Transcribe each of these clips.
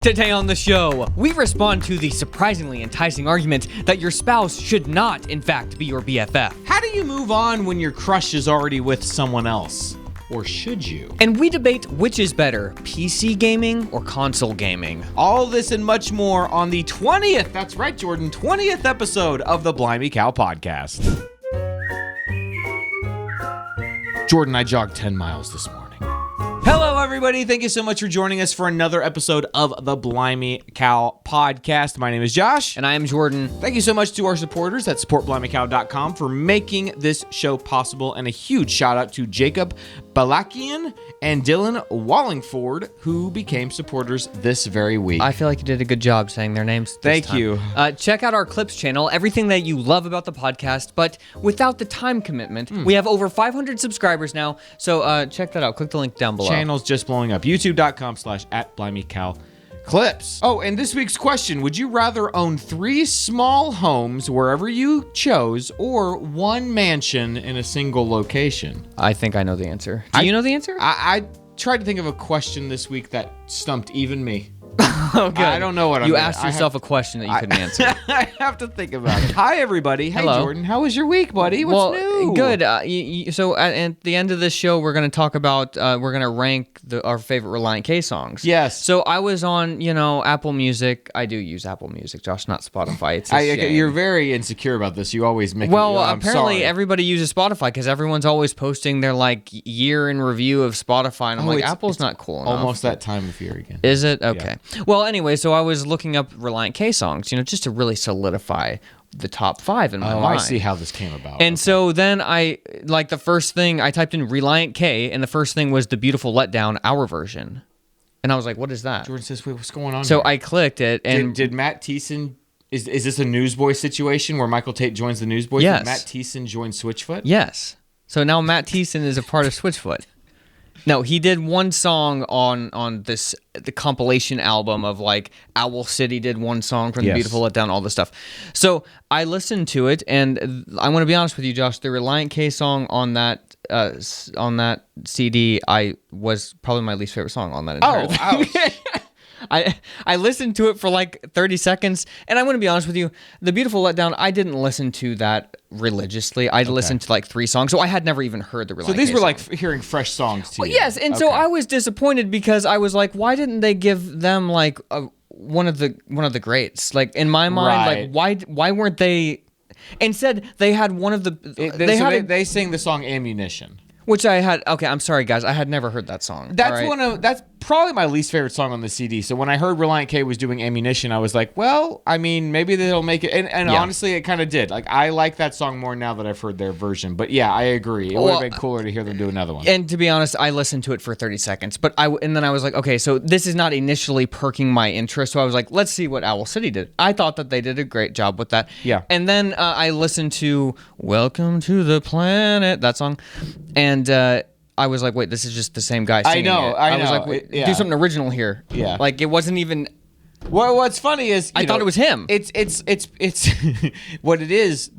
Today on the show, we respond to the surprisingly enticing argument that your spouse should not, in fact, be your BFF. How do you move on when your crush is already with someone else? Or should you? And we debate which is better, PC gaming or console gaming. All this and much more on the 20th, that's right, Jordan, 20th episode of the Blimey Cow podcast. Jordan, I jogged 10 miles this morning. Hello, everybody. Thank you so much for joining us for another episode of the Blimey Cow podcast. My name is Josh. And I am Jordan. Thank you so much to our supporters at supportblimeycow.com for making this show possible. And a huge shout out to Jacob Balakian and Dylan Wallingford, who became supporters this very week. I feel like you did a good job saying their names this Thank time. you. Check out our Clips channel, everything that you love about the podcast, but without the time commitment. We have over 500 subscribers now, so check that out. Click the link down below. Channel's just blowing up. YouTube.com/@BlimeyCowClips. Oh, and this week's question, would you rather own 3 small homes wherever you chose or 1 mansion in a single location? I think I know the answer. Do you know the answer? I tried to think of a question this week that stumped even me. Oh, good. I don't know what I'm You gonna- asked yourself a question that you couldn't answer. I have to think about it. Hi, everybody. Hey, Hello. Jordan. How was your week, buddy? What's new? Good. So at the end of this show, we're going to talk about, we're going to rank our favorite Relient K songs. Yes. So I was on, Apple Music. I do use Apple Music, Josh, not Spotify. It's a shame. You're very insecure about this. You always make Well, I'm apparently sorry. everybody uses Spotify because everyone's always posting their year in review of Spotify, and I'm like, Apple's not cool enough. Almost that time of year again. Is it? Okay. Yeah. Well, anyway, so I was looking up Relient K songs, just to really solidify the top 5 in my mind. I see how this came about. And so then the first thing, I typed in Relient K, and the first thing was The Beautiful Letdown, our version. And I was like, what is that? Jordan says, wait, what's going on So here? I clicked it, and... Did Matt Thiessen... Is this a Newsboy situation where Michael Tate joins the Newsboys? Yes. Did Matt Thiessen join Switchfoot? Yes. So now Matt Thiessen is a part of Switchfoot. No, he did one song on the compilation album of Owl City did one song from The Beautiful Letdown, all this stuff. So I listened to it, and I want to be honest with you, Josh. The Relient K song on that CD, was probably my least favorite song on that entire thing. ouch. I listened to it for 30 seconds, and I want to be honest with you, The Beautiful Letdown, I didn't listen to that religiously. I listened to 3 songs, so I had never even heard the Relient So these K were song. hearing fresh songs to you. Yes, and so I was disappointed because I was like, why didn't they give them one of the greats? In my mind, Right. why weren't they? Instead, they had one of the They sing the song Ammunition. which I had. Okay, I'm sorry, guys, I had never heard that song. That's probably my least favorite song on the CD. So when I heard Relient K was doing Ammunition, I was like, well, I mean, maybe they'll make it. And honestly, it kind of did. I like that song more now that I've heard their version. But yeah, I agree. It would have been cooler to hear them do another one. And to be honest, I listened to it for 30 seconds, and then I was like, okay, so this is not initially perking my interest. So I was like, let's see what Owl City did. I thought that they did a great job with that. Yeah. And then I listened to "Welcome to the Planet," that song, and I was like, wait, this is just the same guy singing it. I know. was like, wait, do something original here. Yeah. It wasn't even... Well, what's funny is... I thought it was him. It's what it is,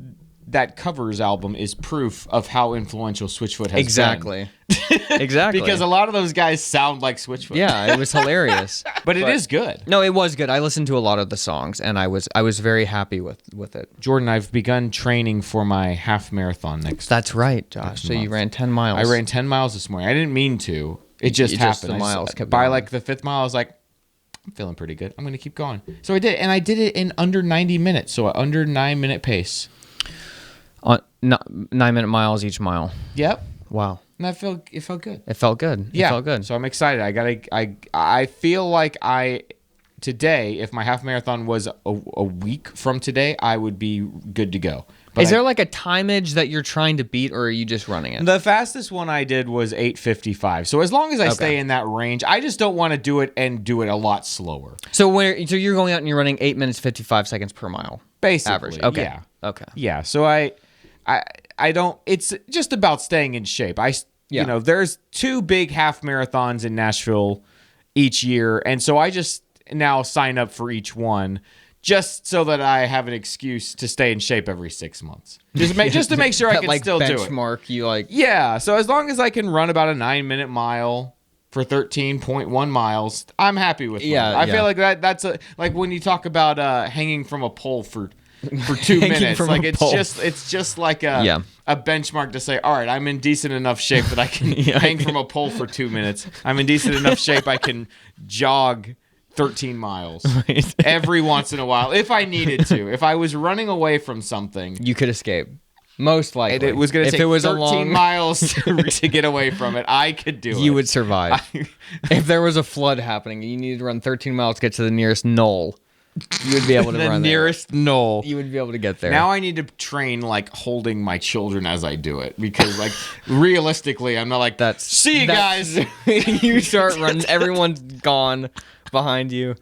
that covers album is proof of how influential Switchfoot has Exactly. been. Exactly. Because a lot of those guys sound like Switchfoot. Yeah, it was hilarious. But it is good. No, it was good. I listened to a lot of the songs, and I was very happy with it. Jordan, I've begun training for my half marathon next That's right, Josh. So you ran 10 miles. I ran 10 miles this morning. I didn't mean to. It just happened. The miles kept by going. the 5th mile, I was like, I'm feeling pretty good. I'm going to keep going. So I did. And I did it in under 90 minutes. So under 9-minute pace. 9-minute miles each mile. Yep. Wow. And it felt good. It felt good. Yeah. It felt good. So I'm excited. I feel like today, if my half marathon was a week from today, I would be good to go. But Is there a timeage that you're trying to beat, or are you just running it? The fastest one I did was 8:55. So as long as I stay in that range, I just don't want to do it a lot slower. So you're going out and you're running 8 minutes 55 seconds per mile. Basically. Average. Okay. Yeah. Okay. Yeah. So I don't. It's just about staying in shape. There's 2 big half marathons in Nashville each year, and so I just now sign up for each one. Just so that I have an excuse to stay in shape every 6 months. Just to make sure I can still do it. Benchmark, Yeah, so as long as I can run about a 9-minute mile, for 13.1 miles. I'm happy with that. I Yeah. feel like that's like when you talk about hanging from a pole for 2 minutes. Like it's just like a benchmark to say, all right, I'm in decent enough shape that I can hang from a pole for 2 minutes. I'm in decent enough shape I can jog 13 miles every once in a while if I needed to. If I was running away from something, You could escape. Most likely. and it was going to take it was 13 miles to get away from it, I could do it. You would survive. If there was a flood happening and you needed to run 13 miles to get to the nearest knoll, you would be able to the run nearest knoll. You would be able to get there. Now I need to train like holding my children as I do it, because like realistically, I'm not like see you guys. You start running, everyone's gone behind you.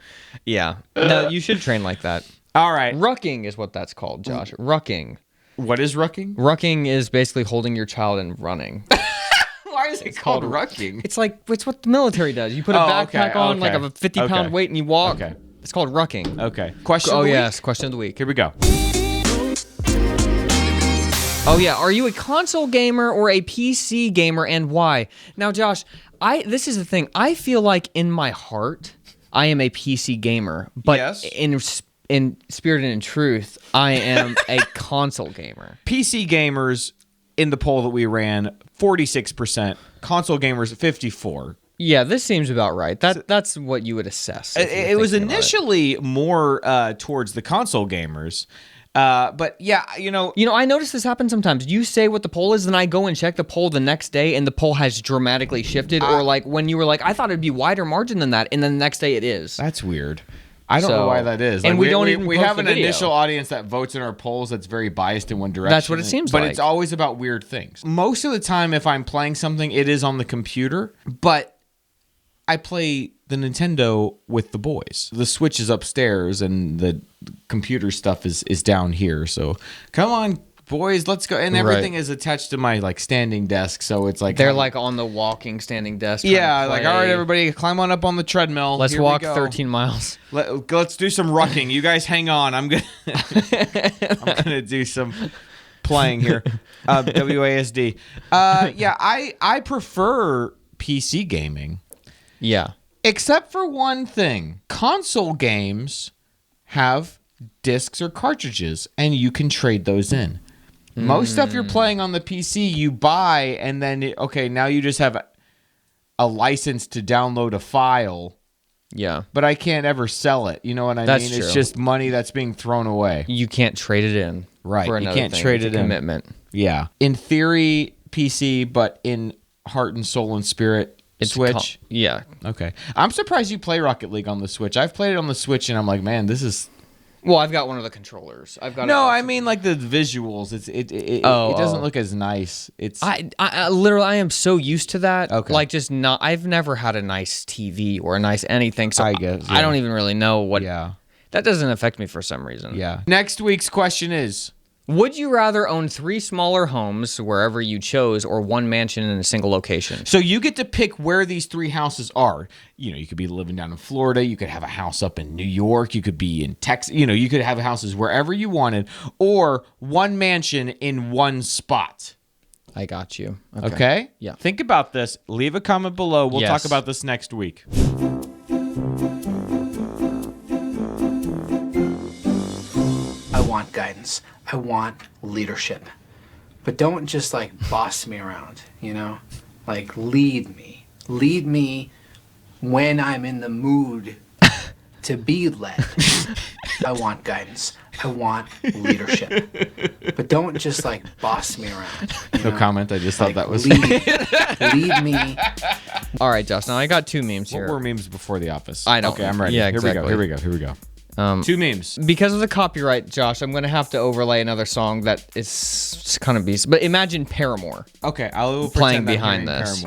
Yeah. No, you should train like that. All right. Rucking is what that's called, Josh. Rucking. What is rucking? Rucking is basically holding your child and running. Why is it called rucking? It's what the military does. You put a backpack on, like of a 50-pound weight, and you walk. Okay. It's called rucking. Okay. Question of the week? Yes. Question of the week. Here we go. Oh, yeah. Are you a console gamer or a PC gamer, and why? Now, Josh, this is the thing. I feel like in my heart, I am a PC gamer. But yes. in spirit and in truth, I am a console gamer. PC gamers, in the poll that we ran, 46%. Console gamers, 54%. Yeah, this seems about right. That's what you would assess. It was initially more towards the console gamers. But yeah, you know, I notice this happen sometimes. You say what the poll is, then I go and check the poll the next day, and the poll has dramatically shifted. Or like when you were like, I thought it'd be wider margin than that, and then the next day it is. That's weird. I don't know why that is. And like, we have an initial audience that votes in our polls that's very biased in one direction. That's what it seems like. But it's always about weird things. Most of the time, if I'm playing something, it is on the computer. But I play the Nintendo with the boys. The Switch is upstairs, and the computer stuff is down here. So come on, boys, let's go. And everything is attached to my like standing desk, so it's like they're like on the walking standing desk. Yeah, like all right, everybody, climb on up on the treadmill. Let's walk 13 miles. Let's do some rucking. You guys hang on. I'm gonna do some playing here. WASD. Yeah, I prefer PC gaming. Yeah. Except for one thing. Console games have discs or cartridges, and you can trade those in. Most stuff you're playing on the PC, you buy, and then, now you just have a license to download a file. Yeah. But I can't ever sell it. You know what I mean? True. It's just money that's being thrown away. You can't trade it in. Right. For You can't thing. trade it's it a in. Commitment. Yeah. In theory, PC, but in heart and soul and spirit, Switch. Yeah. Okay. I'm surprised you play Rocket League on the Switch. I've played it on the Switch, and I'm like, man, this is... Well, I've got one of the controllers. I mean like the visuals. It doesn't look as nice. I literally I am so used to that. Okay. Like I've never had a nice TV or a nice anything. So I guess, I don't even really know what. Yeah. That doesn't affect me for some reason. Yeah. Next week's question is: would you rather own 3 smaller homes wherever you chose, or 1 mansion in a single location? So you get to pick where these 3 houses are. You could be living down in Florida. You could have a house up in New York. You could be in Texas. You could have houses wherever you wanted, or 1 mansion in 1 spot. I got you. Okay? Yeah. Think about this. Leave a comment below. We'll talk about this next week. I want guidance. I want leadership. But don't just like boss me around, Like lead me. Lead me when I'm in the mood to be led. I want guidance. I want leadership. But don't just like boss me around. No comment. I just thought that was lead me. All right, Josh. Now I got 2 memes here. What were memes before The Office? I know. Okay, I'm ready. Yeah, Here exactly. we go. 2 memes. Because of the copyright, Josh, I'm going to have to overlay another song that is kind of beast. But imagine Paramore. Okay, I'll playing pretend I'm behind hearing this.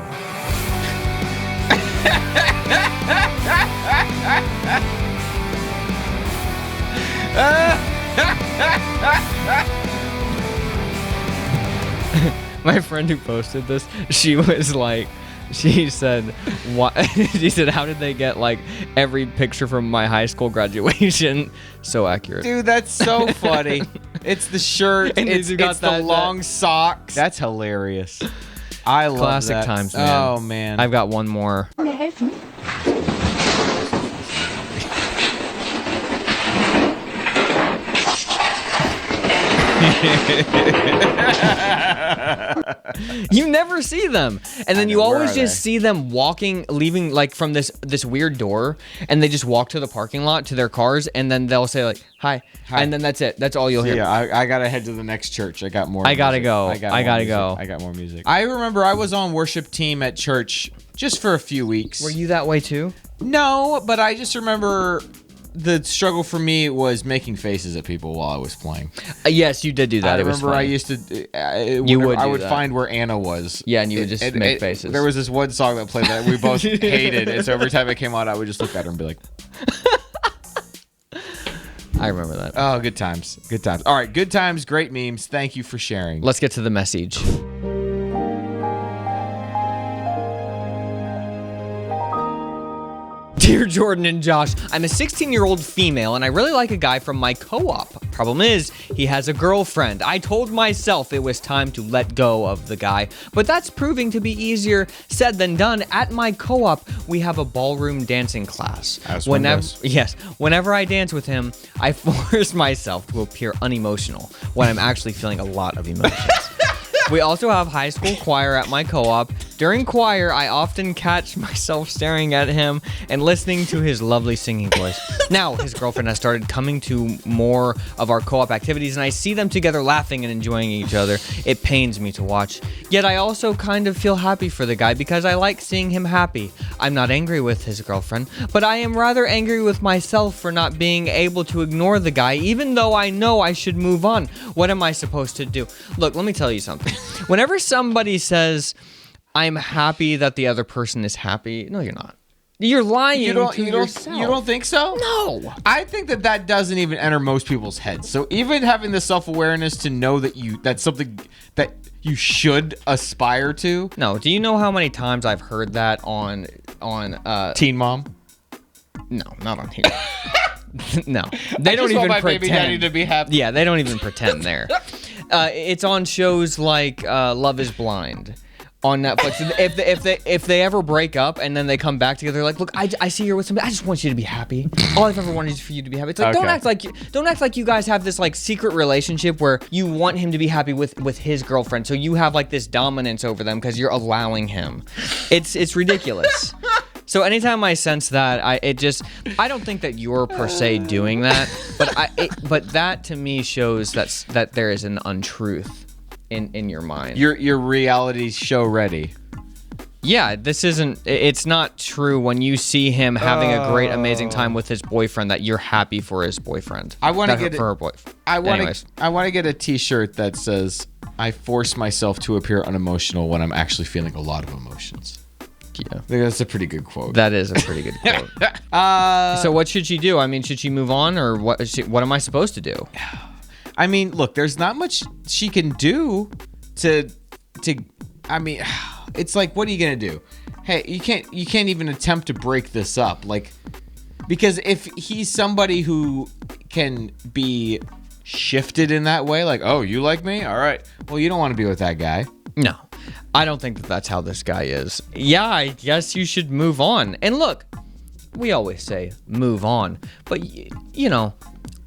My friend who posted this, she said, "What?" She said, "How did they get like every picture from my high school graduation so accurate?" Dude, that's so funny. It's the shirt, And it's you got the long socks. That's hilarious. I love Classic that. times, man. Oh man. I've got one more. You never see them, and then you always just see them leaving like from this weird door, and they just walk to the parking lot to their cars, and then they'll say like hi. And then that's it. That's all you'll hear. Yeah, I gotta head to the next church. I got more. I gotta music. go. I gotta music. go. I got more music. I remember I was on worship team at church just for a few weeks. Were you that way too? No, but I just remember the struggle for me was making faces at people while I was playing. Yes, you did do that. I remember I used to. I would find where Anna was. Yeah, and you would just make faces. There was this one song that played that we both hated, and so every time it came on, I would just look at her and be like. I remember that. Oh, good times. Good times. All right, good times, great memes. Thank you for sharing. Let's get to the message. Dear Jordan and Josh, I'm a 16-year-old female and I really like a guy from my co-op. Problem is, he has a girlfriend. I told myself it was time to let go of the guy, but that's proving to be easier said than done. At my co-op, we have a ballroom dancing class. Whenever I dance with him, I force myself to appear unemotional when I'm actually feeling a lot of emotions. We also have high school choir at my co-op. During choir, I often catch myself staring at him and listening to his lovely singing voice. Now, his girlfriend has started coming to more of our co-op activities, and I see them together laughing and enjoying each other. It pains me to watch. Yet I also kind of feel happy for the guy because I like seeing him happy. I'm not angry with his girlfriend, but I am rather angry with myself for not being able to ignore the guy, even though I know I should move on. What am I supposed to do? Look, let me tell you something. Whenever somebody says, I'm happy that the other person is happy, no, you're not. You're lying to yourself. You don't think so? No. I think that doesn't even enter most people's heads. So even having the self-awareness to know that that's something that you should aspire to. No. Do you know how many times I've heard that on Teen Mom? No, not on here. No. They don't just want even my pretend. Baby daddy to be happy. Yeah, they don't even pretend there. It's on shows like Love is Blind on Netflix. If they ever break up and then they come back together, like, look, I see you're with somebody. I just want you to be happy. All I've ever wanted is for you to be happy. It's like, Okay. don't act like you guys have this like secret relationship where you want him to be happy with his girlfriend. So you have like this dominance over them because you're allowing him. It's ridiculous. So anytime I sense that, I don't think that you're per se doing that, but that to me shows that there is an untruth in your mind. Your reality show ready. Yeah, it's not true when you see him having a great, amazing time with his boyfriend that you're happy for his boyfriend. I want to get her boyfriend. I want to get a t-shirt that says, I force myself to appear unemotional when I'm actually feeling a lot of emotions. Yeah. I think that's a pretty good quote. That is a pretty good quote. So what should she do? I mean, should she move on, or what am I supposed to do? I mean, look, there's not much she can do to I mean, it's like, what are you going to do? Hey, you can't even attempt to break this up, like, because if he's somebody who can be shifted in that way, like, oh, you like me? All right. Well, you don't want to be with that guy. No, I don't think that's how this guy is. Yeah, I guess you should move on. And look, we always say move on, but you know,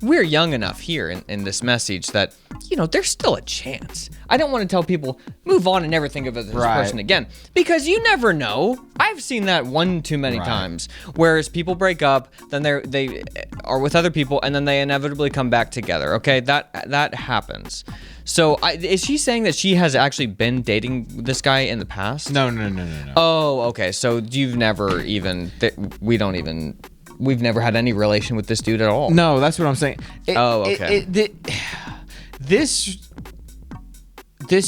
we're young enough here in this message that, you know, there's still a chance. I don't want to tell people move on and never think of this person again, because you never know. I've seen that one too many times, whereas people break up, then they are with other people, and then they inevitably come back together. Okay, that happens. So is she saying that she has actually been dating this guy in the past? No. Oh, okay. So you've never even we've never had any relation with this dude at all. No, that's what I'm saying. This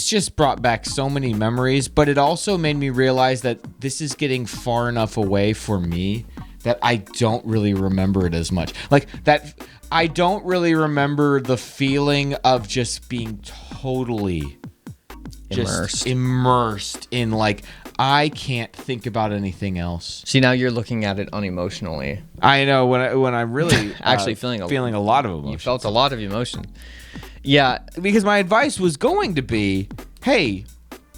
just brought back so many memories, but it also made me realize that this is getting far enough away for me that I don't really remember it as much. Like that, I don't really remember the feeling of just being totally immersed in, like, I can't think about anything else. See, now you're looking at it unemotionally. I know, when I'm really actually feeling a lot of emotion. You felt a lot of emotion. Yeah, because my advice was going to be, hey,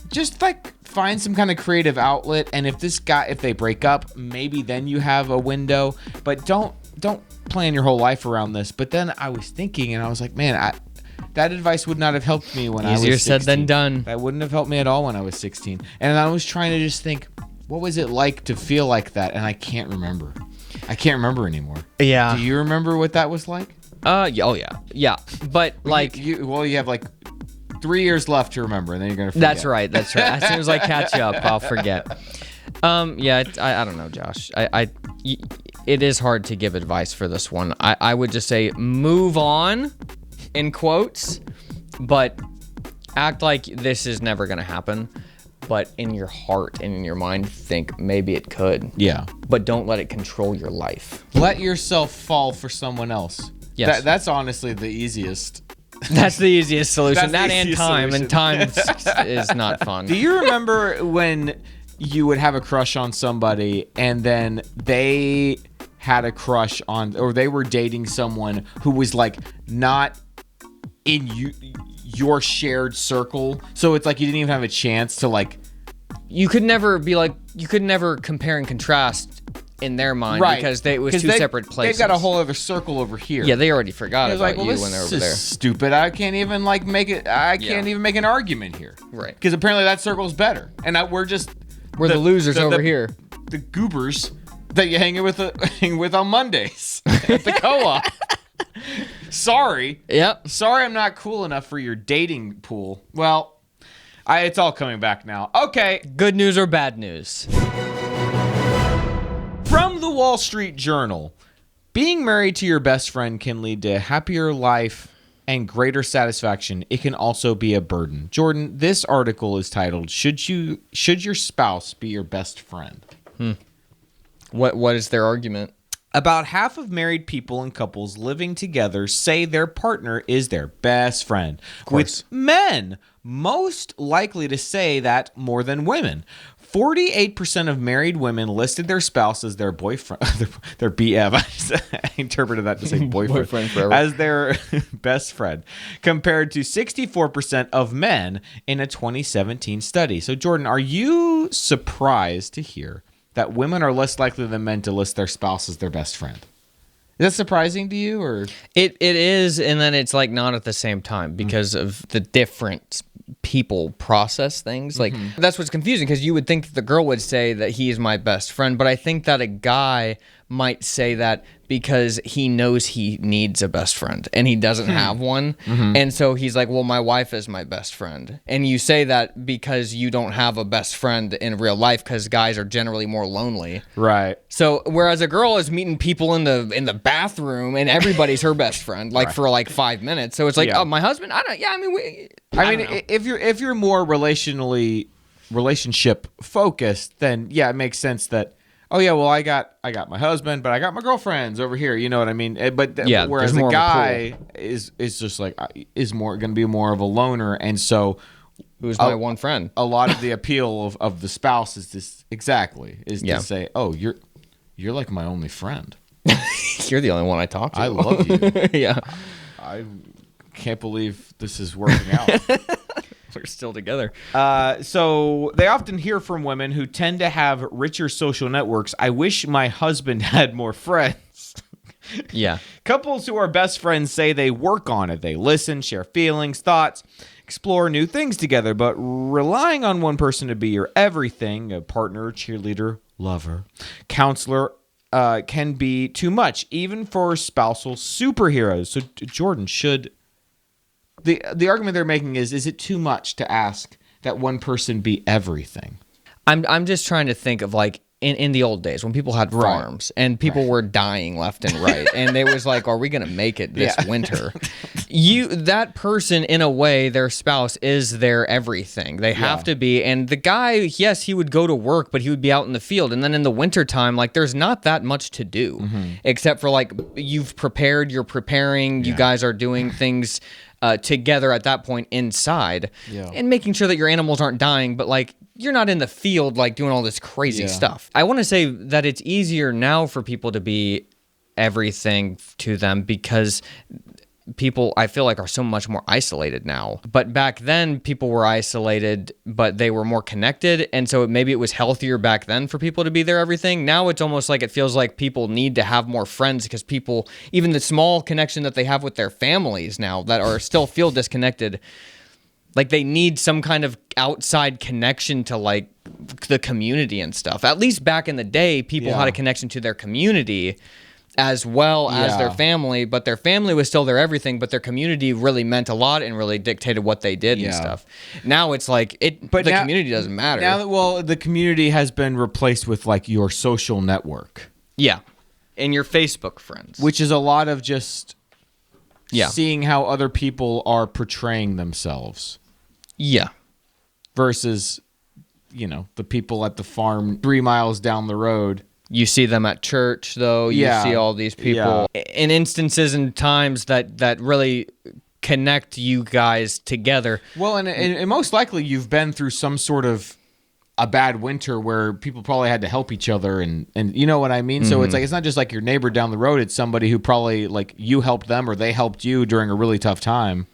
just like find some kind of creative outlet. And if they break up, maybe then you have a window. But don't plan your whole life around this. But then I was thinking, and I was like, man, that advice would not have helped me when I was 16. Easier said than done. That wouldn't have helped me at all when I was 16. And I was trying to just think, what was it like to feel like that? And I can't remember. I can't remember anymore. Yeah. Do you remember what that was like? Yeah, oh yeah. Yeah. But like you have like 3 years left to remember, and then you're gonna forget. That's right. As soon as I catch up, I'll forget. Yeah, I don't know, Josh. It is hard to give advice for this one. I would just say move on, in quotes, but act like this is never gonna happen. But in your heart and in your mind, think maybe it could. Yeah. But don't let it control your life. Let yourself fall for someone else. Yes. That's honestly the easiest. That's the easiest solution. That's the and easiest time. solution. And time is not fun. Do you remember when you would have a crush on somebody and then they had a crush on, or they were dating someone who was like not in your shared circle? So it's like you didn't even have a chance to like. You could never compare and contrast in their mind, right? Because it was two separate places. They've got a whole other circle over here. Yeah, they already forgot about you when they were this over there. is stupid. I can't even like make it. I can't even make an argument here. Right. Because apparently that circle's better, and we're the losers over here. The goobers that you hang with on Mondays at the co-op. Sorry. Yep. Sorry, I'm not cool enough for your dating pool. Well, it's all coming back now. Okay. Good news or bad news? From the Wall Street Journal, being married to your best friend can lead to a happier life and greater satisfaction. It can also be a burden. Jordan, this article is titled, Should Your Spouse Be Your Best Friend? What is their argument? About half of married people and couples living together say their partner is their best friend, with men most likely to say that more than women. 48% of married women listed their spouse as their boyfriend, their BF. I interpreted that to say boyfriend forever. as their best friend, compared to 64% of men in a 2017 study. So, Jordan, are you surprised to hear that women are less likely than men to list their spouse as their best friend? Is that surprising to you, or it is, and then it's like not at the same time because of the different people process things. Like that's what's confusing, because you would think that the girl would say that he is my best friend, but I think that a guy might say that because he knows he needs a best friend and he doesn't have one. And so he's like, well, my wife is my best friend. And you say that because you don't have a best friend in real life, because guys are generally more lonely. right? So whereas a girl is meeting people in the bathroom and everybody's her best friend, like for like 5 minutes. So it's like, oh, my husband, I mean, if you're more relationship focused, then yeah, it makes sense that, oh yeah, well I got my husband, but I got my girlfriends over here. You know what I mean? But whereas a guy is just like is more going to be more of a loner, and so who's my one friend? A lot of the appeal of the spouse is this to say, oh, you're like my only friend. You're the only one I talk to. I love you. Yeah. I can't believe this is working out. We're still together. So they often hear from women who tend to have richer social networks. I wish my husband had more friends. Yeah. Couples who are best friends say they work on it. They listen, share feelings, thoughts, explore new things together. But relying on one person to be your everything, a partner, cheerleader, lover, counselor, can be too much, even for spousal superheroes. So, Jordan, should... The argument they're making is it too much to ask that one person be everything? I'm just trying to think of like in the old days when people had farms and people were dying left and right, and it was like, are we gonna make it this winter? That person, in a way, their spouse is their everything. They have to be. And the guy, yes, he would go to work, but he would be out in the field. And then in the wintertime, like there's not that much to do except for like you've prepared, you're preparing, you guys are doing things together at that point inside and making sure that your animals aren't dying, but like you're not in the field like doing all this crazy stuff. I want to say that it's easier now for people to be everything to them because people, I feel like, are so much more isolated now. But back then, people were isolated, but they were more connected. And so maybe it was healthier back then for people to be there, everything. Now it's almost like it feels like people need to have more friends because people, even the small connection that they have with their families now that are still feel disconnected, like they need some kind of outside connection to like the community and stuff. At least back in the day, people had a connection to their community as well as their family, but their family was still their everything, but their community really meant a lot and really dictated what they did and stuff. Now it's like but the community doesn't matter. Now the community has been replaced with like your social network. Yeah. And your Facebook friends. Which is a lot of just seeing how other people are portraying themselves. Yeah. Versus, the people at the farm 3 miles down the road. You see them at church, though. You see all these people in instances and times that really connect you guys together. Well, and most likely you've been through some sort of a bad winter where people probably had to help each other, and you know what I mean? So it's like it's not just like your neighbor down the road. It's somebody who probably like you helped them or they helped you during a really tough time.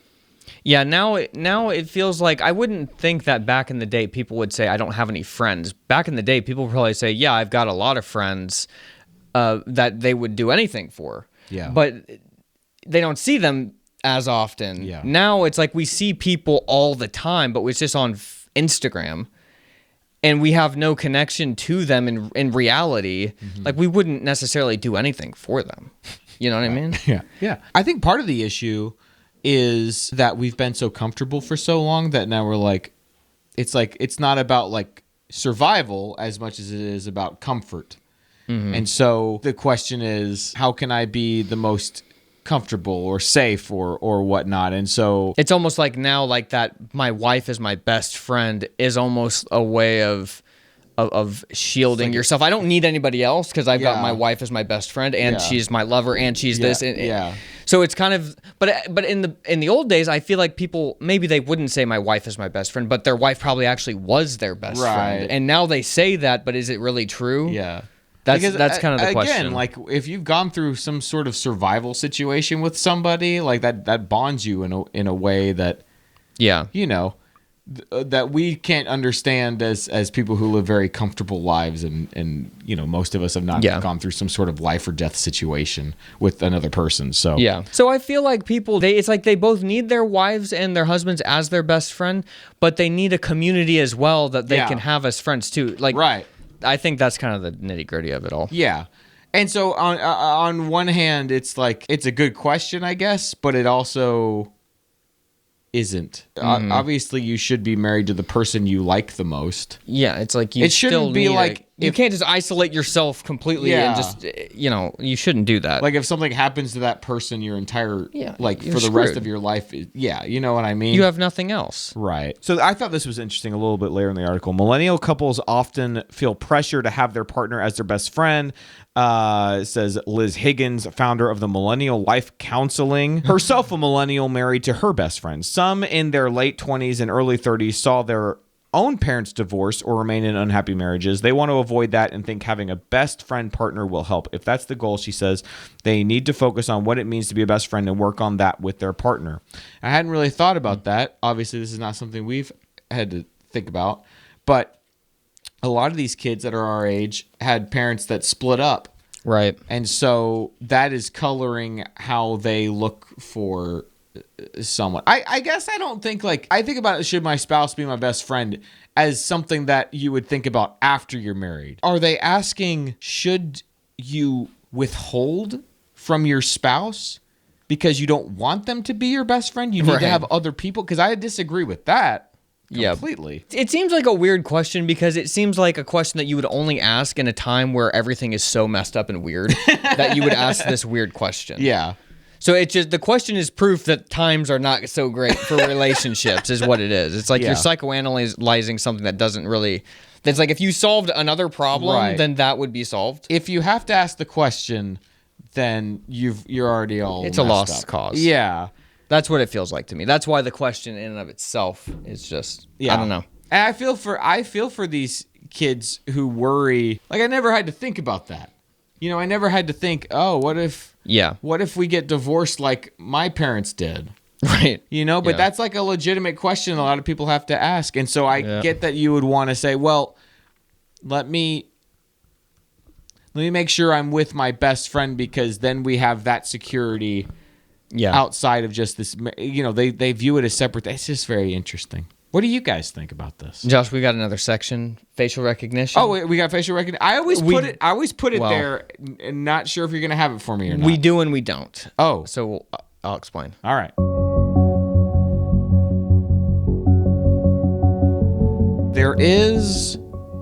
Yeah, now it feels like I wouldn't think that back in the day people would say I don't have any friends. Back in the day, people would probably say, yeah, I've got a lot of friends that they would do anything for. Yeah. But they don't see them as often. Yeah. Now it's like we see people all the time, but it's just on Instagram. And we have no connection to them in reality. Like we wouldn't necessarily do anything for them. You know what I mean? Yeah. I think part of the issue is that we've been so comfortable for so long that now we're like it's not about like survival as much as it is about comfort. And so the question is, how can I be the most comfortable or safe or whatnot? And so it's almost like now like that my wife is my best friend is almost a way of shielding yourself. I don't need anybody else because I've got my wife as my best friend and she's my lover and she's this. So it's kind of, but in the old days, I feel like people, maybe they wouldn't say my wife is my best friend, but their wife probably actually was their best friend. And now they say that, but is it really true? Yeah. That's kind of the question. Again, like if you've gone through some sort of survival situation with somebody, like that bonds you in a way that, that we can't understand as people who live very comfortable lives, and most of us have not gone through some sort of life or death situation with another person. So so I feel like people it's like they both need their wives and their husbands as their best friend, but they need a community as well that they can have as friends too. Like I think that's kind of the nitty-gritty of it all. Yeah. And so on one hand, it's like it's a good question, I guess, but it also isn't. Obviously, you should be married to the person you like the most. Yeah, it's like it shouldn't be like you can't just isolate yourself completely and just you shouldn't do that. Like if something happens to that person, your entire for the screwed. rest of your life, you know what I mean. You have nothing else, right? So I thought this was interesting. A little bit later in the article, millennial couples often feel pressure to have their partner as their best friend. Says Liz Higgins, founder of the Millennial Life Counseling, herself a millennial married to her best friend. Some in their late 20s and early 30s saw their own parents divorce or remain in unhappy marriages. They want to avoid that and think having a best friend partner will help. If that's the goal, she says, they need to focus on what it means to be a best friend and work on that with their partner. I hadn't really thought about that. Obviously, this is not something we've had to think about, but a lot of these kids that are our age had parents that split up. Right. And so that is coloring how they look for someone. I guess I don't think I think about it, should my spouse be my best friend, as something that you would think about after you're married. Are they asking, should you withhold from your spouse because you don't want them to be your best friend? You need to have other people? Because I disagree with that. Completely. It seems like a weird question because it seems like a question that you would only ask in a time where everything is so messed up and weird that you would ask this weird question. Yeah. So it's just, the question is proof that times are not so great for relationships is what it is. It's like you're psychoanalyzing something that doesn't really, that's like if you solved another problem, then that would be solved. If you have to ask the question, then you're already all It's a lost cause. Yeah. That's what it feels like to me. That's why the question in and of itself is just, I don't know. And I feel for these kids who worry. Like I never had to think about that. I never had to think, oh, what if Yeah. What if we get divorced like my parents did? Right. But that's like a legitimate question a lot of people have to ask. And so I get that you would want to say, well, let me make sure I'm with my best friend, because then we have that security outside of just this. They view it as separate. It's just very interesting. What do you guys think about this? Josh, we got another section, facial recognition. Oh, we got facial recognition. I always put it there, and not sure if you're going to have it for me or not. We do and we don't. Oh. So I'll explain. All right. There is,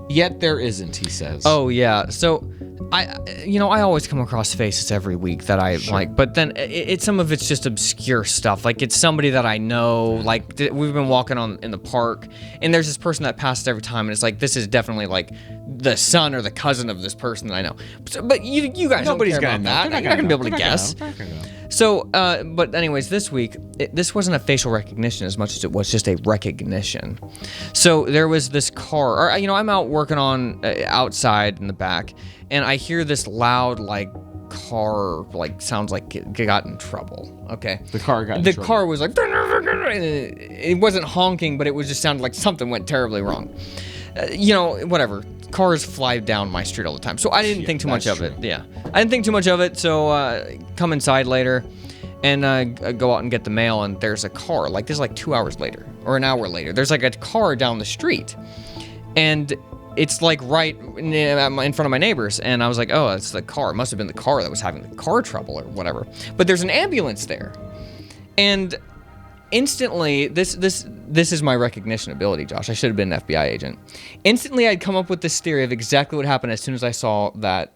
yet there isn't, he says. Oh, yeah. So I always come across faces every week that I like, but then it's some of it's just obscure stuff. Like, it's somebody that I know, like we've been walking in the park, and there's this person that passes every time, and it's like, this is definitely like the son or the cousin of this person that I know. But you guys Nobody's don't care gonna about know. that. You're not gonna be able to guess. So, but anyways, this week, this wasn't a facial recognition as much as it was just a recognition. So there was this car, or, I'm out working on outside in the back, and I hear this loud, like, car, like, sounds like it got in trouble. Okay. The car got in trouble. The car was like, it wasn't honking, but it was just sounded like something went terribly wrong. Whatever. Cars fly down my street all the time, so I didn't think too much of it. Yeah, I didn't think too much of it. So come inside later, and go out and get the mail, and there's a car. Like, this is like 2 hours later or an hour later. There's like a car down the street, and it's like right in front of my neighbors. And I was like, oh, it's the car. It must have been the car that was having the car trouble or whatever. But there's an ambulance there, and instantly, this is my recognition ability, Josh. I should have been an FBI agent. Instantly, I'd come up with this theory of exactly what happened as soon as I saw that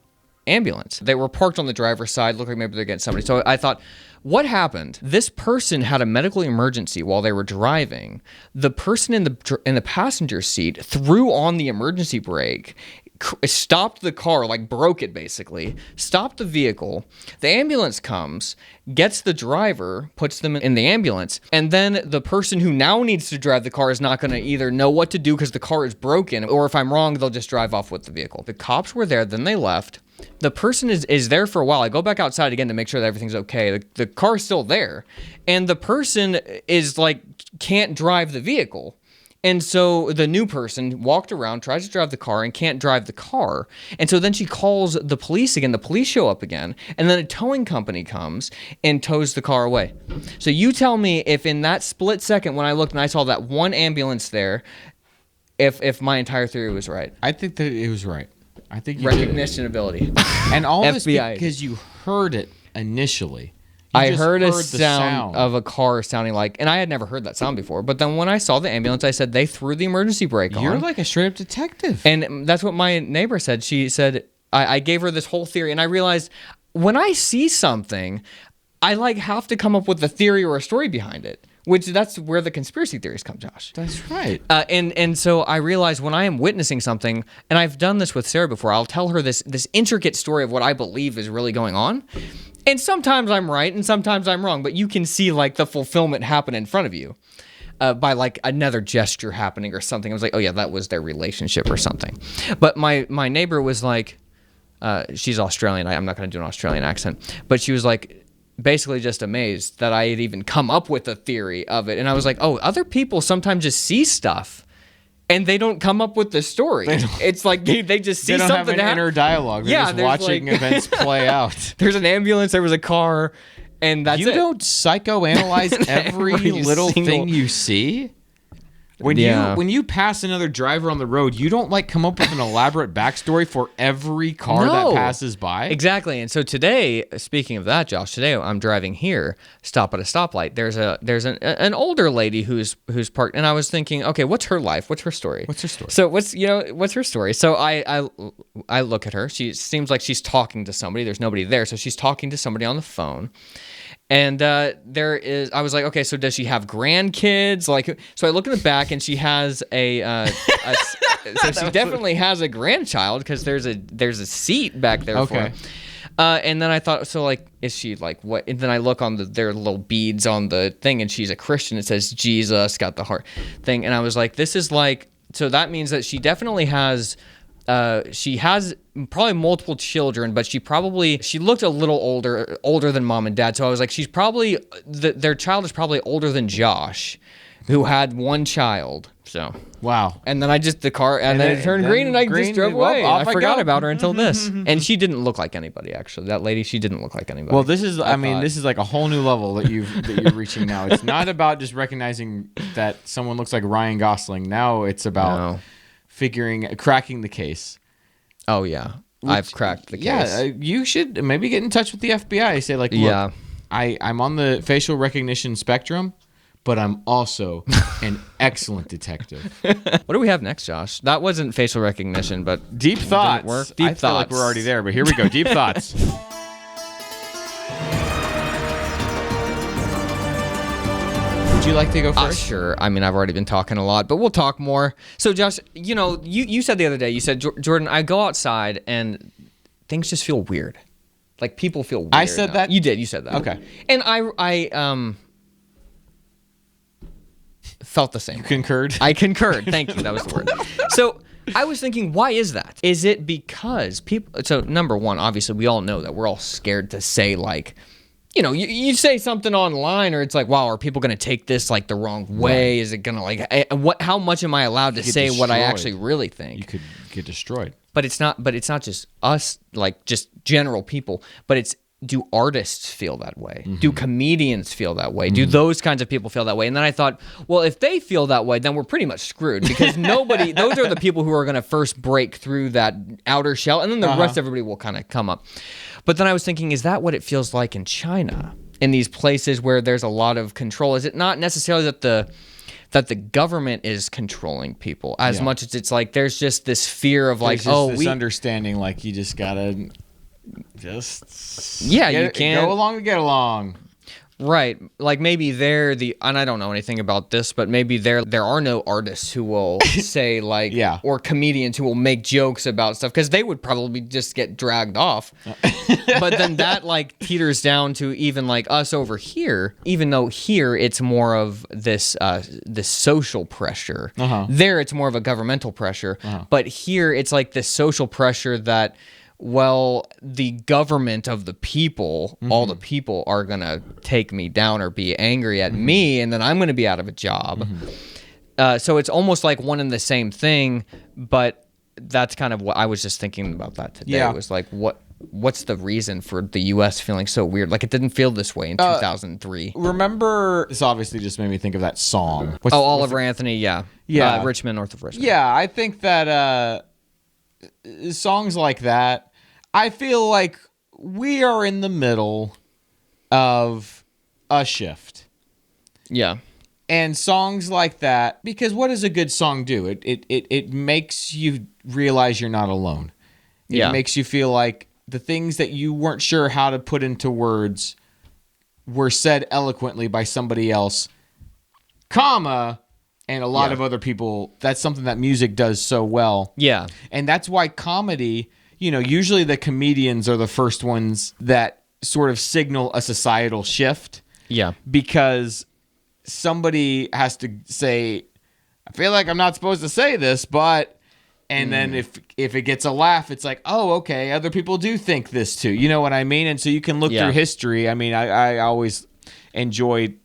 ambulance. They were parked on the driver's side, looked like maybe they're getting somebody. So I thought, what happened? This person had a medical emergency while they were driving. The person in the passenger seat threw on the emergency brake, stopped the car, like broke it basically, stopped the vehicle. The ambulance comes, gets the driver, puts them in the ambulance, and then the person who now needs to drive the car is not going to either know what to do because the car is broken, or if I'm wrong, they'll just drive off with the vehicle. The cops were there, then they left. The person is there for a while. I go back outside again to make sure that everything's okay. The car's still there, and the person is like, can't drive the vehicle. And so the new person walked around, tries to drive the car, and can't drive the car. And so then she calls the police again. The police show up again. And then a towing company comes and tows the car away. So you tell me if in that split second when I looked and I saw that one ambulance there, if my entire theory was right. I think that it was right. I think you recognition ability. And all this FBI. Because you heard it initially. I heard a sound of a car sounding like, and I had never heard that sound before, but then when I saw the ambulance, I said, they threw the emergency brake on. You're like a straight up detective. And that's what my neighbor said. She said, I gave her this whole theory, and I realized when I see something, I like have to come up with a theory or a story behind it, which that's where the conspiracy theories come, Josh. That's right. And so I realized when I am witnessing something, and I've done this with Sarah before, I'll tell her this intricate story of what I believe is really going on. And sometimes I'm right and sometimes I'm wrong, but you can see like the fulfillment happen in front of you by like another gesture happening or something. I was like, oh yeah, that was their relationship or something. But my neighbor was like, she's Australian. I'm not going to do an Australian accent, but she was like basically just amazed that I had even come up with a theory of it. And I was like, oh, other people sometimes just see stuff and they don't come up with the story. It's like they just see something. They don't have an inner dialogue. They're just watching events play out. There's an ambulance. There was a car, and that's it. You don't psychoanalyze every little thing you see. When you pass another driver on the road, you don't like come up with an elaborate backstory for every car that passes by. Exactly. And so today, speaking of that, Josh, today I'm driving here, stop at a stoplight. There's an older lady who's parked, and I was thinking, okay, what's her life? What's her story? What's her story? So what's her story? So I look at her. She seems like she's talking to somebody. There's nobody there, so she's talking to somebody on the phone. And I was like, okay, so does she have grandkids? Like, so I look in the back, and she has so she definitely has a grandchild because there's a seat back there for her. And then I thought, so like, is she like what? And then I look on their little beads on the thing, and she's a Christian. It says Jesus, got the heart thing, and I was like, this is like, so that means that she definitely has she has probably multiple children, but she looked a little older than mom and dad. So I was like, she's probably their child is probably older than Josh, who had one child. So wow. And then the car then it turned green and I just drove away. I forgot about her until this. And she didn't look like anybody, actually. That lady, she didn't look like anybody. Well, this is this is like a whole new level that you're reaching now. It's not about just recognizing that someone looks like Ryan Gosling. Now it's about cracking the case. Oh yeah. I've cracked the case. Yeah, you should maybe get in touch with the FBI. Say like, look, I'm on the facial recognition spectrum, but I'm also an excellent detective. What do we have next, Josh? That wasn't facial recognition, but deep thoughts. Work? I feel like we're already there, but here we go. Deep thoughts. Would you like to go first? Sure. I mean, I've already been talking a lot, but we'll talk more. So, Josh, you said the other day, you said, Jordan, I go outside and things just feel weird. Like people feel weird. I said that? You did. You said that. Okay. And I felt the same. You concurred? I concurred. Thank you. That was the word. So I was thinking, why is that? Is it because people... So number one, obviously, we all know that we're all scared to say, like... you say something online, or it's like, wow, are people going to take this like the wrong way? Right. Is it going to like, how much am I allowed to say what I actually really think? You could get destroyed. But it's not just us, like just general people, but do artists feel that way? Mm-hmm. Do comedians feel that way? Mm-hmm. Do those kinds of people feel that way? And then I thought, well, if they feel that way, then we're pretty much screwed, because those are the people who are going to first break through that outer shell, and then the rest of everybody will kind of come up. But then I was thinking, is that what it feels like in China, in these places where there's a lot of control? Is it not necessarily that the government is controlling people as much as it's like there's just this fear of like, this understanding, like you just gotta you can't go along to get along. Right. Like maybe and I don't know anything about this, but maybe there are no artists who will say like, or comedians who will make jokes about stuff, because they would probably just get dragged off. But then that like teeters down to even like us over here, even though here it's more of this social pressure. There it's more of a governmental pressure. But here it's like this social pressure that, well, the government of the people, all the people are going to take me down or be angry at me, and then I'm going to be out of a job. So it's almost like one and the same thing, but that's kind of what I was just thinking about that today. It was like, what's the reason for the U.S. feeling so weird? Like, it didn't feel this way in 2003. Remember, this obviously just made me think of that song. Oliver Anthony, Richmond, north of Richmond. Yeah, I think that songs like that, I feel like we are in the middle of a shift. Yeah. And songs like that, because what does a good song do? It makes you realize you're not alone. It makes you feel like the things that you weren't sure how to put into words were said eloquently by somebody else, comma, and a lot of other people. That's something that music does so well. Yeah. And that's why comedy, usually the comedians are the first ones that sort of signal a societal shift. Yeah. Because somebody has to say, I feel like I'm not supposed to say this, but... And then if it gets a laugh, it's like, oh, okay, other people do think this too. You know what I mean? And so you can look through history. I mean, I always enjoyed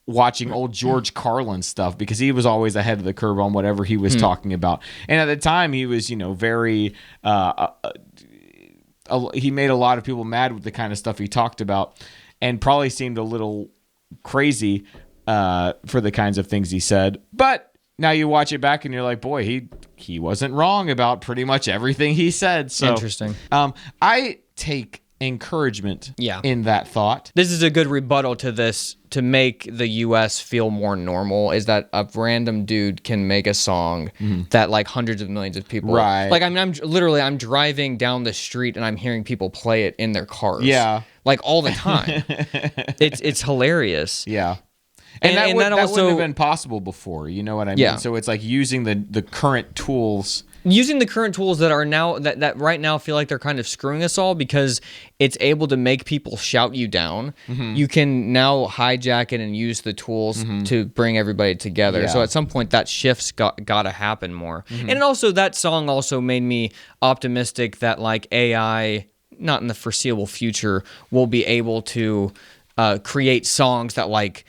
watching old George Carlin stuff, because he was always ahead of the curve on whatever he was talking about. And at the time, he was, very... he made a lot of people mad with the kind of stuff he talked about, and probably seemed a little crazy for the kinds of things he said. But now you watch it back and you're like, boy, he wasn't wrong about pretty much everything he said. So interesting. I take encouragement in that thought. This is a good rebuttal to this, to make the U.S. feel more normal, is that a random dude can make a song that like hundreds of millions of people. Right. Like, I mean, I'm driving down the street and I'm hearing people play it in their cars. Yeah. Like all the time. It's hilarious. Yeah. And that wouldn't have been possible before, you know what I mean? Yeah. So it's like using the current tools using the current tools that are now that right now feel like they're kind of screwing us all because it's able to make people shout you down. You can now hijack it and use the tools to bring everybody together. So at some point that shift's got to happen more. And also that song also made me optimistic that like AI, not in the foreseeable future, will be able to create songs that like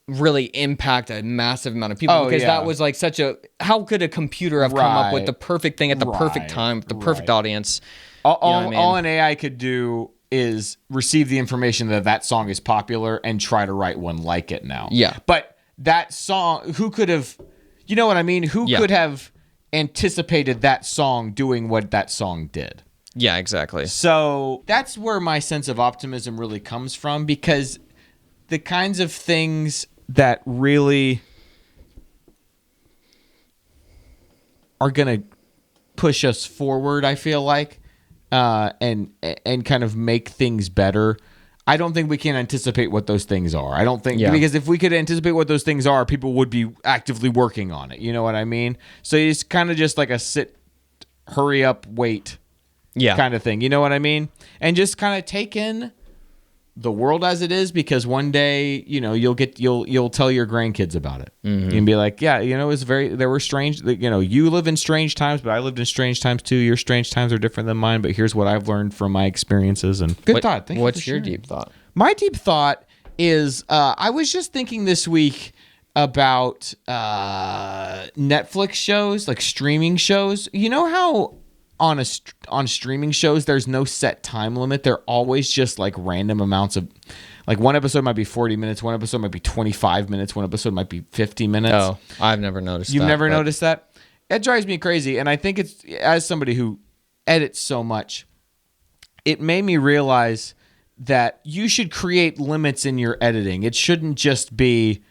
really impact a massive amount of people, because that was like such a, how could a computer have come up with the perfect thing at the perfect time, the perfect audience? All an AI could do is receive the information that song is popular and try to write one like it now. But that song, who could have, you know what I mean? Who could have anticipated that song doing what that song did? Yeah, exactly. So that's where my sense of optimism really comes from, because the kinds of things that really are going to push us forward, I feel like, and kind of make things better, I don't think we can anticipate what those things are. I don't think, because if we could anticipate what those things are, people would be actively working on it. You know what I mean? So it's kind of just like a hurry up, wait kind of thing. You know what I mean? And just kind of take in the world as it is, because one day, you know, you'll tell your grandkids about it. You can be like, yeah, you know, there were strange, you know, you live in strange times, but I lived in strange times too. Your strange times are different than mine, but here's what I've learned from my experiences. And good thought. What's your deep thought? My deep thought is, I was just thinking this week about Netflix shows, like streaming shows. You know how on streaming shows there's no set time limit? They're always just like random amounts of, like, one episode might be 40 minutes, one episode might be 25 minutes, one episode might be 50 minutes. Oh, I've never noticed that. You've never noticed that? It drives me crazy. And I think it's, as somebody who edits so much, it made me realize that you should create limits in your editing. It shouldn't just be,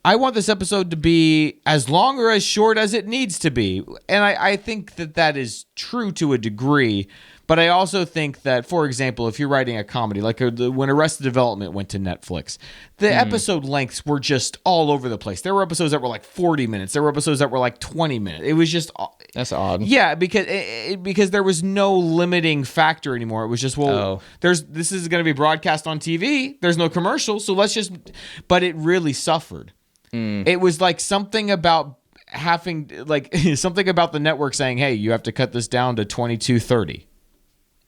I want this episode to be as long or as short as it needs to be. And I think that is true to a degree. But I also think that, for example, if you're writing a comedy, like when Arrested Development went to Netflix, the episode lengths were just all over the place. There were episodes that were like 40 minutes. There were episodes that were like 20 minutes. It was just... That's odd. Yeah, because there was no limiting factor anymore. It was just, this is going to be broadcast on TV. There's no commercials, so let's just... But it really suffered. It was like something about something about the network saying, hey, you have to cut this down to 22:30.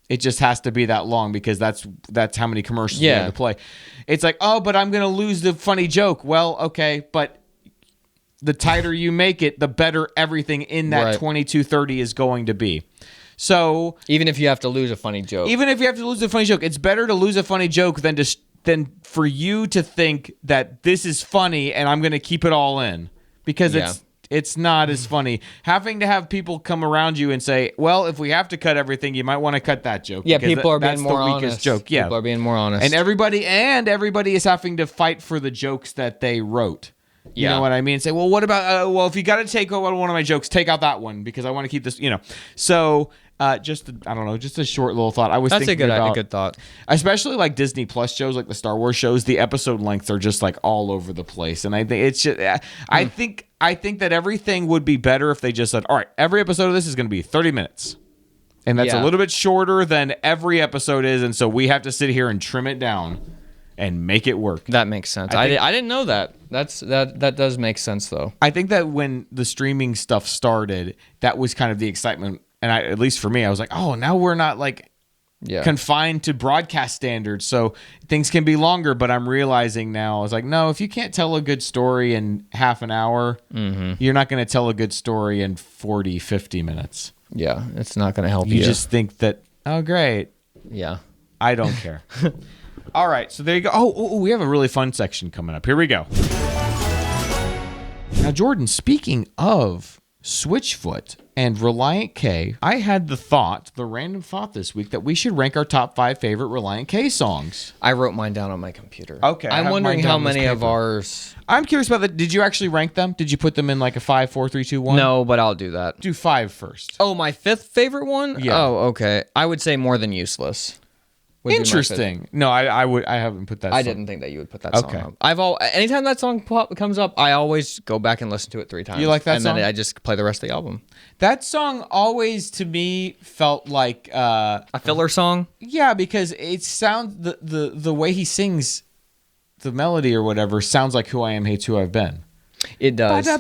It just has to be that long because that's how many commercials you have to play. It's like, oh, but I'm going to lose the funny joke. Well, okay, but the tighter you make it, the better everything in that 22:30 is going to be. So even if you have to lose a funny joke. It's better to lose a funny joke than for you to think that this is funny and I'm going to keep it all in, because it's not as funny. Having to have people come around you and say, well, if we have to cut everything, you might want to cut that joke. Yeah, people are being more honest. That's the weakest joke. Yeah. People are being more honest. And everybody is having to fight for the jokes that they wrote. You know what I mean? Say, well, what about, if you got to take out one of my jokes, take out that one because I want to keep this, So... just a short little thought. I was thinking about a good thought. Especially like Disney Plus shows, like the Star Wars shows, the episode lengths are just like all over the place. And I think it's just, I think that everything would be better if they just said, all right, every episode of this is going to be 30 minutes. And that's a little bit shorter than every episode is. And so we have to sit here and trim it down and make it work. That makes sense. I didn't know that. That does make sense though. I think that when the streaming stuff started, that was kind of the excitement. And at least for me, I was like, oh, now we're not like confined to broadcast standards. So things can be longer. But I'm realizing now, I was like, no, if you can't tell a good story in half an hour, you're not going to tell a good story in 40, 50 minutes. Yeah, it's not going to help you. You just think that, oh, great. Yeah. I don't care. All right. So there you go. Oh, we have a really fun section coming up. Here we go. Now, Jordan, speaking of Switchfoot and Relient K, I had the random thought this week that we should rank our top 5 favorite Relient K songs. I wrote mine down on my computer. Okay. I'm wondering how many of ours... I'm curious about that. Did you actually rank them? Did you put them in like a 5, 4, 3, 2, 1? No, but I'll do that. Do 5 first. Oh, my 5th favorite one? Yeah. Oh, okay. I would say More Than Useless. would be my fifth. Interesting. No, I haven't put that. I song. didn't think that you would put that song up. Anytime that song comes up, I always go back and listen to it 3 times. You like that and song? then I just play the rest of the album. That song always to me felt like A filler song? yeah, because it sounds the way he sings the melody or whatever sounds like Who I Am Hates Who I've Been. It does. Yeah.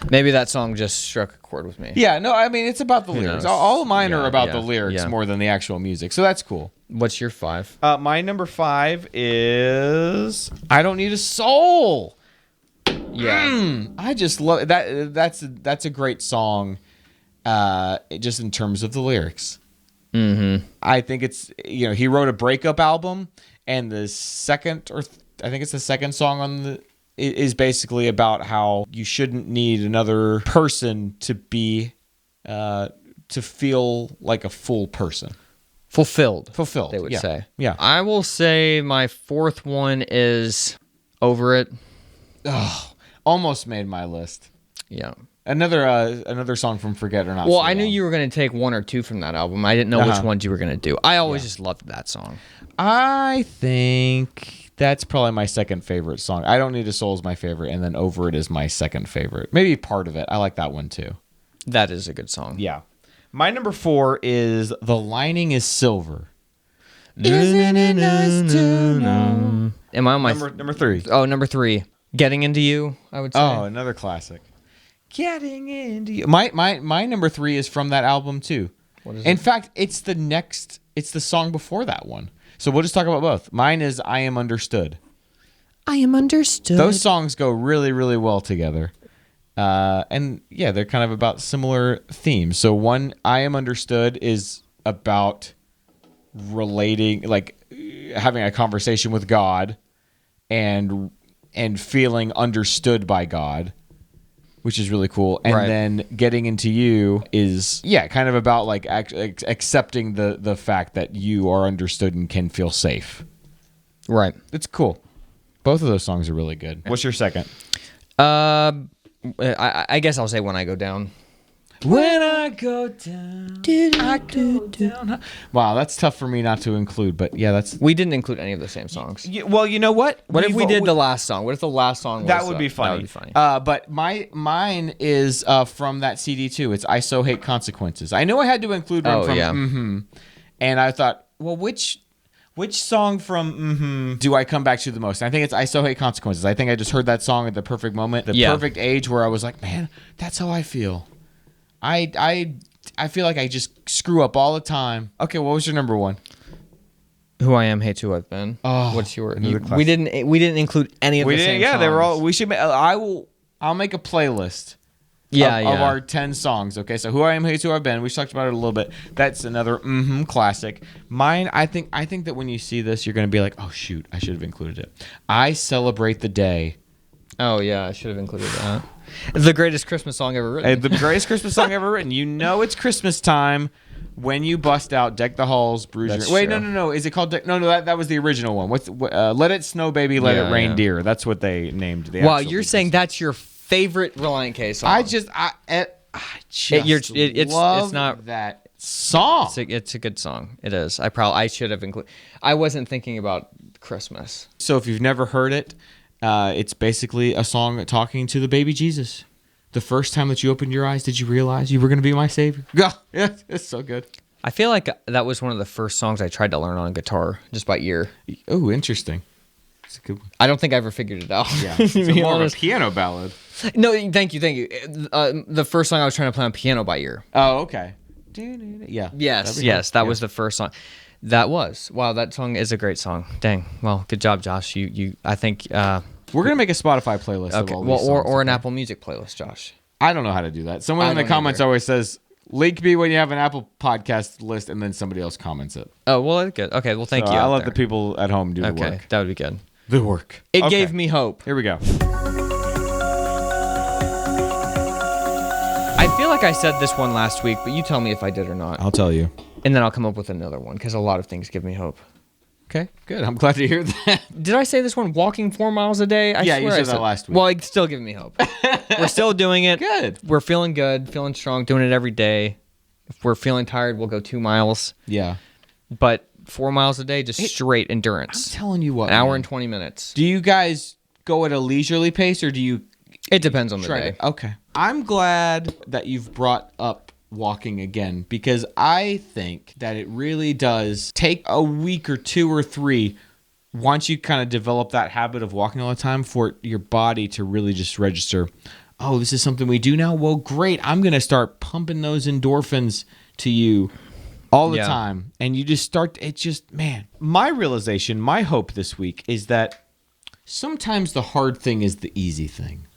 Maybe that song just struck a chord with me. Yeah, no, I mean it's about the lyrics. knows? All mine are Yeah, about yeah, the lyrics yeah. more than the actual music. So that's cool. What's your 5? My number 5 is I Don't Need a Soul. Yeah. I just love that. That's a great song. Just in terms of the lyrics. Mm-hmm. I think it's he wrote a breakup album, and the second I think it's the second song on the is basically about how you shouldn't need another person to be to feel like a full person. Fulfilled, Fulfilled, they would yeah. say. Yeah. I will say my 4th one is Over It. Oh, almost made my list. Yeah. Another song from Forget or Not. Well, So I knew Long. you were going to take 1 or 2 from that album. I didn't know which ones you were going to do. I always just loved that song. I think that's probably my second favorite song. I Don't Need a Soul is my favorite, and then Over It is my second favorite. Maybe Part of It. I like that one too. That is a good song. Yeah. My number 4 is The Lining is Silver. Isn't it nice to know? Am I on my... Number 3. Oh, number 3. Getting Into You, I would say. Oh, another classic. Getting Into You. My number 3 is from that album too. What is In it? fact, it's the song before that one. So we'll just talk about both. Mine is I Am Understood. I Am Understood. Those songs go really, really well together. And yeah, they're kind of about similar themes. So one, I Am Understood is about relating, like having a conversation with God and feeling understood by God, which is really cool. And Right. then Getting Into You is, yeah, kind of about like accepting the fact that you are understood and can feel safe. Right. It's cool. Both of those songs are really good. What's your second? I guess I'll say When I Go Down. When I go down, I go down. Wow, that's tough for me not to include, but yeah, that's. We didn't include any of the same songs. Well, you know what? What if we did the last song? What if the last song was... That would be funny. That would be funny. But mine is from that CD too. It's I So Hate Consequences. I knew I had to include one from yeah. and I thought, well, which song from do I come back to the most? And I think it's I So Hate Consequences. I think I just heard that song at the perfect moment, the perfect age where I was like, man, that's how I feel. I feel like I just screw up all the time. Okay, what was your number 1? Who I Am Hates Who I've Been. Oh, What's your... another classic. we didn't include any of the same Yeah, songs. they were all. We should. I'll make a playlist. Of our 10 songs. Okay, so Who I Am Hates Who I've Been. We talked about it a little bit. That's another classic. Mine, I think that when you see this, you're gonna be like, oh shoot, I should have included it. I Celebrate the Day. Oh yeah, I should have included that. The greatest Christmas song ever written. The greatest Christmas song ever written. You know it's Christmas time when you bust out Deck the Halls, Bruise That's Your... Wait, true. no. Is it called Deck... No, that was the original one. What's Let It Snow, Baby, Let It Rain, yeah. Dear. That's what they named the Wow, actual you're Beatles. saying that's your favorite Relient K song? I just it's love not- that song. It's a good song. It is. I should have included... I wasn't thinking about Christmas. So if you've never heard it, it's basically a song talking to the baby Jesus. The first time that you opened your eyes, did you realize you were going to be my savior? Yeah, it's so good. I feel like that was one of the first songs I tried to learn on guitar, just by ear. Oh, interesting. It's a good one. I don't think I ever figured it out. Yeah, to it's be more of a honest. piano ballad. No, thank you. The first song I was trying to play on piano by ear. Oh, okay. Yeah. Yes, that was the first song. That was. Wow, that song is a great song. Dang. Well, good job, Josh. I think We're gonna make a Spotify playlist of okay. all Well, these songs. or an Apple Music playlist, Josh. I don't know how to do that. Someone I in the don't comments either. always says, "Link me when you have an Apple podcast list," and then somebody else comments it. Oh, well, that's good. Okay, well, thank So you. I'll out let there. the people at home do the Okay, work. that would be good. The work. It Okay. gave me hope. Here we go. I feel like I said this one last week, but you tell me if I did or not. I'll tell you. And then I'll come up with another one, because a lot of things give me hope. Okay, good. I'm glad to hear that. Did I say this one, walking 4 miles a day? Yeah, you swear I said that last week. Well, it's still giving me hope. We're still doing it. Good. We're feeling good, feeling strong, doing it every day. If we're feeling tired, we'll go 2 miles. Yeah. But 4 miles a day, just straight I'm endurance. telling you what, An hour man. and 20 minutes. Do you guys go at a leisurely pace, or do you It depends on the try day. to? Okay. I'm glad that you've brought up walking again, because I think that it really does take a week or 2 or 3 once you kind of develop that habit of walking all the time for your body to really just register, oh, this is something we do now? Well, great. I'm going to start pumping those endorphins to you all the time. And you just start, it's just, man. My realization, my hope this week is that sometimes the hard thing is the easy thing.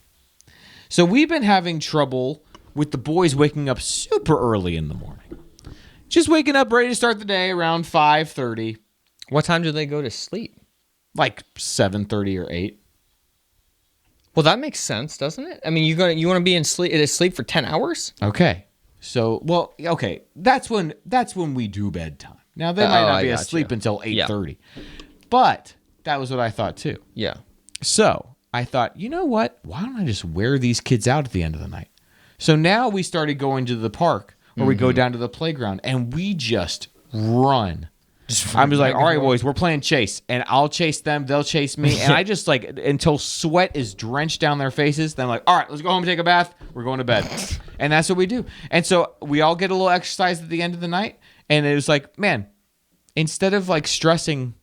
So we've been having trouble with the boys waking up super early in the morning. Just waking up ready to start the day around 5:30. What time do they go to sleep? Like 7:30 or 8. Well, that makes sense, doesn't it? I mean, you want to be asleep for 10 hours? Okay. So, that's when we do bedtime. Now they might not be asleep until 8:30. But that was what I thought too. Yeah. So, I thought, you know what? Why don't I just wear these kids out at the end of the night? So now we started going to the park, or we go down to the playground, and we just run. I'm just like, all right, boys, we're playing chase, and I'll chase them, they'll chase me, and I just like until sweat is drenched down their faces. Then I'm like, all right, let's go home and take a bath. We're going to bed, and that's what we do. And so we all get a little exercise at the end of the night, and it was like, man, instead of like stressing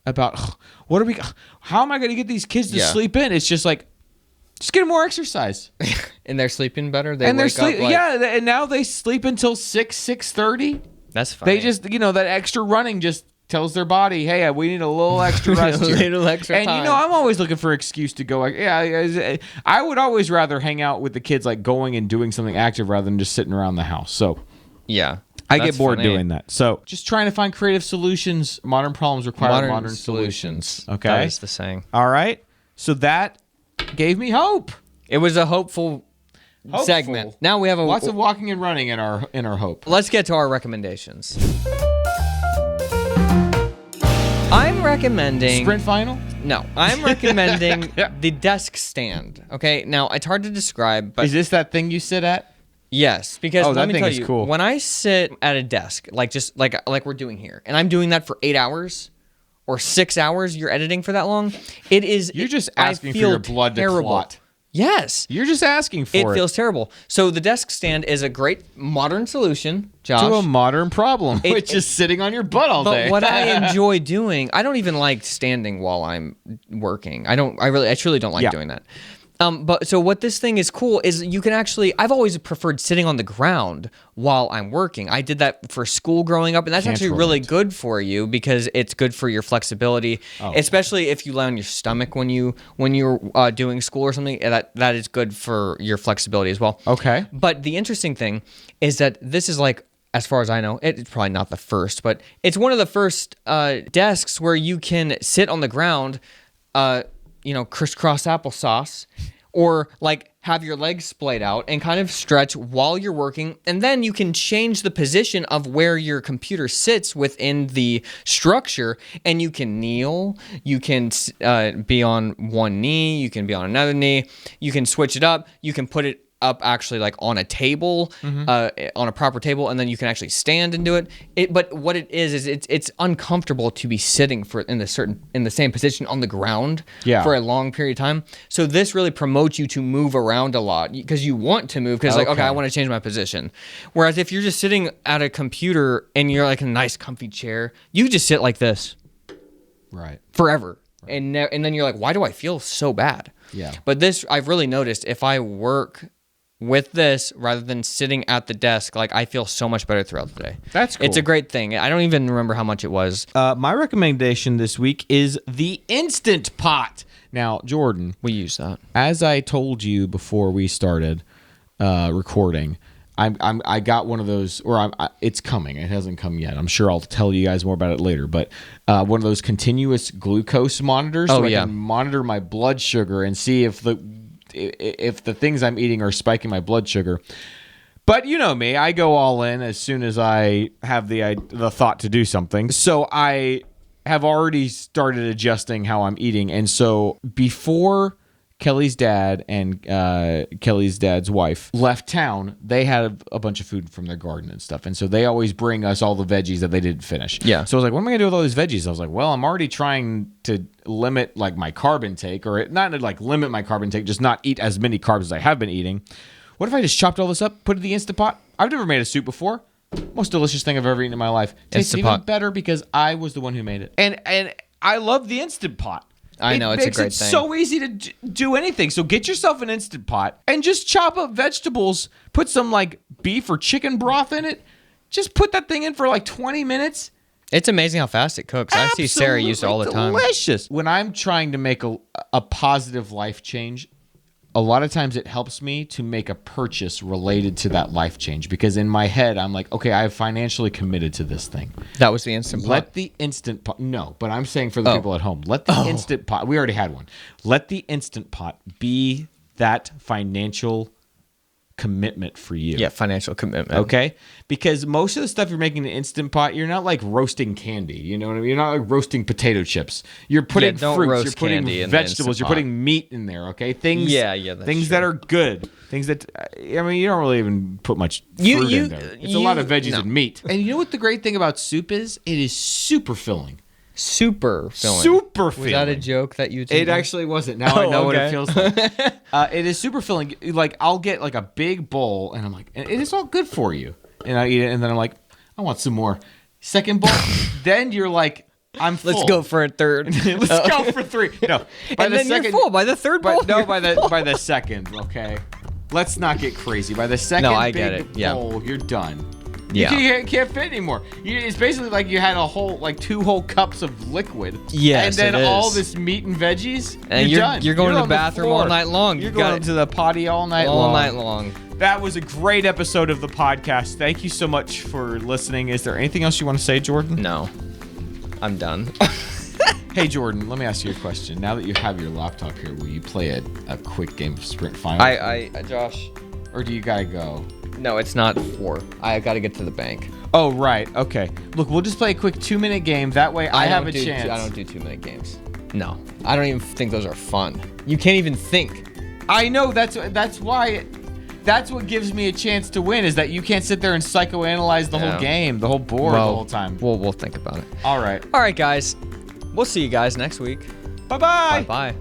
about how am I going to get these kids to sleep in? It's just like, just get more exercise. And they're sleeping better. And now they sleep until 6:30. That's fine. They just, that extra running just tells their body, hey, we need a little extra rest here. A little extra and time. I'm always looking for an excuse to go. Like, I would always rather hang out with the kids, like going and doing something active rather than just sitting around the house. So yeah, I get bored doing that. So just trying to find creative solutions. Modern problems require modern solutions. Okay, that is the saying. All right. So that gave me hope. It was a hopeful segment. Now we have lots of walking and running in our hope. Let's get to our recommendations. I'm recommending Sprint final? No, I'm recommending the desk stand. Okay, now it's hard to describe, but is this that thing you sit at? Yes, because let me tell you, cool. When I sit at a desk, like we're doing here, and I'm doing that for 8 hours or 6 hours, you're editing for that long. You're just asking for your blood to clot. Yes. You're just asking for it. It feels terrible. So the desk stand is a great modern solution, Josh. To a modern problem, which is sitting on your butt all day. But what I enjoy doing, I don't even like standing while I'm working. I truly don't like doing that. But so what this thing is cool is you can actually, I've always preferred sitting on the ground while I'm working. I did that for school growing up, and that's actually really good for you because it's good for your flexibility, especially if you lay on your stomach when you're doing school or something. That is good for your flexibility as well. Okay. But the interesting thing is that this is like, as far as I know, it's probably not the first, but it's one of the first desks where you can sit on the ground, crisscross applesauce, or like have your legs splayed out and kind of stretch while you're working. And then you can change the position of where your computer sits within the structure, and you can kneel, you can be on one knee, you can be on another knee, you can switch it up, you can put it up actually like on a table, on a proper table, and then you can actually stand and do it. But what it is it's uncomfortable to be sitting in the same position on the ground for a long period of time. So this really promotes you to move around a lot because you want to move because okay, I want to change my position. Whereas if you're just sitting at a computer and you're like in a nice comfy chair, you just sit like this, right, forever. Right. And then you're like, why do I feel so bad? Yeah. But this, I've really noticed if I work with this rather than sitting at the desk, like I feel so much better throughout the day. That's cool. It's a great thing. I don't even remember how much it was. My recommendation this week is the Instant Pot. Now, Jordan, we use that. As I told you before we started recording, I got one of those, or it's coming. It hasn't come yet. I'm sure I'll tell you guys more about it later. But one of those continuous glucose monitors, I can monitor my blood sugar and see if the things I'm eating are spiking my blood sugar. But you know me, I go all in as soon as I have the thought to do something. So I have already started adjusting how I'm eating. And so before Kelly's dad and Kelly's dad's wife left town, they had a bunch of food from their garden and stuff. And so they always bring us all the veggies that they didn't finish. Yeah. So I was like, what am I going to do with all these veggies? I was like, well, I'm already trying to limit like my carb intake, or not to like limit my carb intake, just not eat as many carbs as I have been eating. What if I just chopped all this up, put it in the Instant Pot? I've never made a soup before. Most delicious thing I've ever eaten in my life. Tastes even better because I was the one who made it. And I love the Instant Pot. I know, it's a great thing. It's so easy to do anything. So get yourself an Instant Pot and just chop up vegetables. Put some like beef or chicken broth in it. Just put that thing in for like 20 minutes. It's amazing how fast it cooks. I see Sarah use it all the time. Delicious. When I'm trying to make a positive life change, a lot of times it helps me to make a purchase related to that life change, because in my head I'm like, okay, I've financially committed to this thing. That was the Instant Pot. Let the Instant Pot. No, but I'm saying for the people at home, let the Instant Pot. We already had one. Let the Instant Pot be that financial commitment for you. Yeah, financial commitment. Okay? Because most of the stuff you're making in an Instant Pot, you're not like roasting candy. You know what I mean? You're not like roasting potato chips. You're putting fruits, you're putting vegetables, you're putting meat in there, okay? Things things that are good. Things that, I mean, you don't really even put much fruit in there. It's a lot of veggies and meat. And you know what the great thing about soup is? It is super filling. Super filling. Super filling. Was that a joke that you It actually wasn't. Now I know what it feels like. It is super filling. Like, I'll get like a big bowl, and I'm like, it is all good for you. And I eat it, and then I'm like, I want some more. Second bowl. Then you're like, I'm full. Let's go for a third. Let's go for 3. No. And then you're full. By the third bowl? No, by the second, okay? Let's not get crazy. By the second bowl, you're done. Yeah. You can't fit anymore. It's basically like you had a whole, like 2 whole cups of liquid. Yes, and then it all is. this meat and veggies. And you're done. You're going to the bathroom all night long. You're going to the potty all night long. All night long. That was a great episode of the podcast. Thank you so much for listening. Is there anything else you want to say, Jordan? No. I'm done. Hey, Jordan, let me ask you a question. Now that you have your laptop here, will you play a quick game of Sprint Final? Josh. Or do you got to go? No, it's not 4. I got to get to the bank. Oh, right. Okay. Look, we'll just play a quick 2-minute game. That way I have a chance. I don't do 2-minute games. No. I don't even think those are fun. You can't even think. I know. That's why. That's what gives me a chance to win, is that you can't sit there and psychoanalyze the whole game, the whole board, the whole time. We'll think about it. All right. All right, guys. We'll see you guys next week. Bye-bye. Bye-bye.